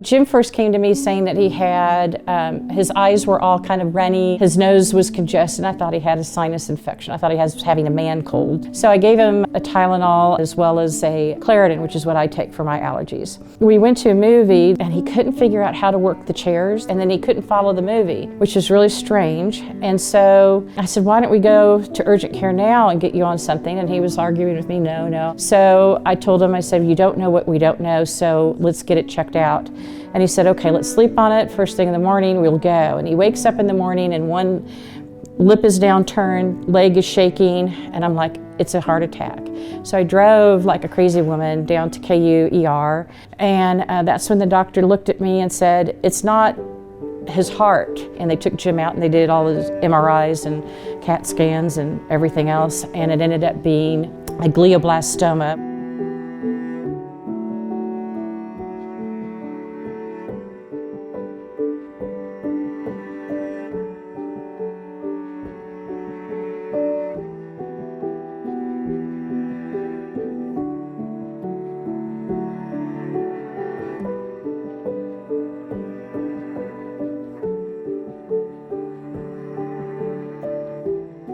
Jim first came to me saying that he had, his eyes were all kind of runny, his nose was congested, and I thought he had a sinus infection. I thought he was having a man cold. So I gave him a Tylenol as well as a Claritin, which is what I take for my allergies. We went to a movie and he couldn't figure out how to work the chairs, and then he couldn't follow the movie, which is really strange. And so I said, why don't we go to urgent care now and get you on something? And he was arguing with me, no. So I told him, I said, you don't know what we don't know, so let's get it checked out. And he said, okay, let's sleep on it. First thing in the morning, we'll go. And he wakes up in the morning and one lip is downturned, leg is shaking, and I'm like, it's a heart attack. So I drove like a crazy woman down to KU ER, and that's when the doctor looked at me and said, it's not his heart. And they took Jim out and they did all his MRIs and CAT scans and everything else, and it ended up being a glioblastoma.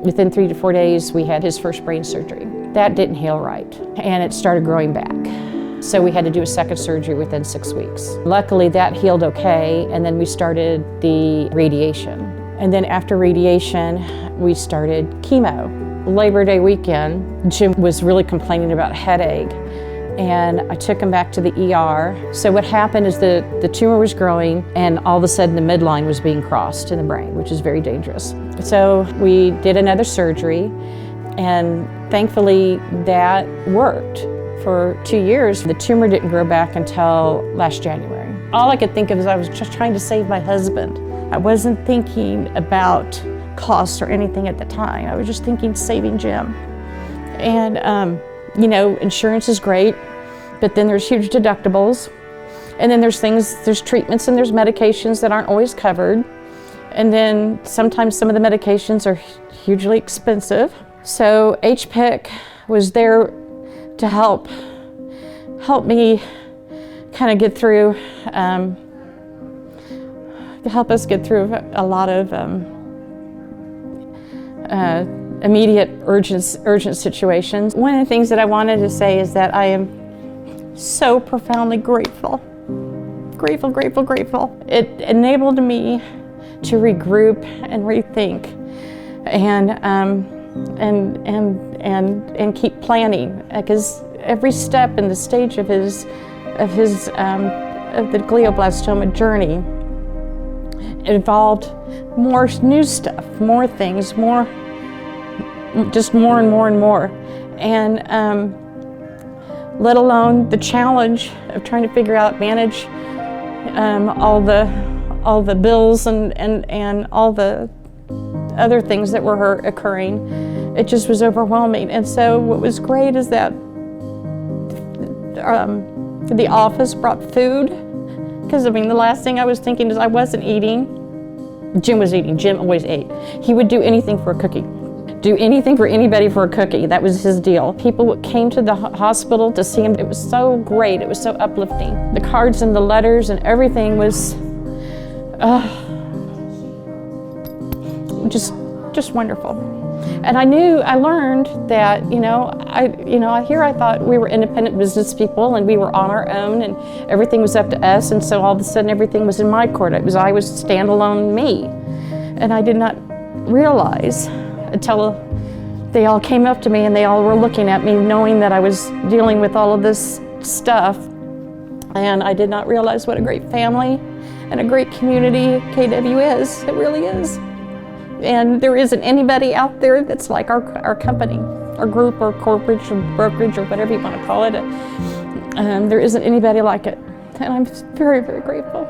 Within 3 to 4 days, we had his first brain surgery. That didn't heal right, and it started growing back. So we had to do a second surgery within 6 weeks. Luckily, that healed okay, and then we started the radiation. And then after radiation, we started chemo. Labor Day weekend, Jim was really complaining about headache, and I took him back to the ER. So what happened is the tumor was growing, and all of a sudden the midline was being crossed in the brain, which is very dangerous. So we did another surgery, and thankfully that worked. For 2 years, the tumor didn't grow back until last January. All I could think of is I was just trying to save my husband. I wasn't thinking about costs or anything at the time. I was just thinking saving Jim. And you know, insurance is great, but then there's huge deductibles. And then there's treatments and there's medications that aren't always covered. And then sometimes some of the medications are hugely expensive. So HPIC was there to help me kind of get through, to help us get through a lot of immediate urgent situations. One of the things that I wanted to say is that I am so profoundly grateful. Grateful. It enabled me to regroup and rethink and keep planning, because every step in the stage of the glioblastoma journey involved more new stuff, more things, just more and more. And let alone the challenge of trying to figure out, manage all the bills and all the other things that were occurring. It just was overwhelming. And so what was great is that the office brought food, because I mean the last thing I was thinking is I wasn't eating. Jim was eating. Jim always ate. He would do anything for a cookie. Do anything for anybody for a cookie. That was his deal. People came to the hospital to see him. It was so great. It was so uplifting. The cards and the letters and everything was just wonderful. And I learned that, I thought we were independent business people and we were on our own and everything was up to us, and so all of a sudden everything was in my court. I was standalone me. And I did not realize until they all came up to me and they all were looking at me knowing that I was dealing with all of this stuff. And I did not realize what a great family and a great community KW is. It really is. And there isn't anybody out there that's like our company, our group or corporate or brokerage or whatever you want to call it. There isn't anybody like it. And I'm very, very grateful.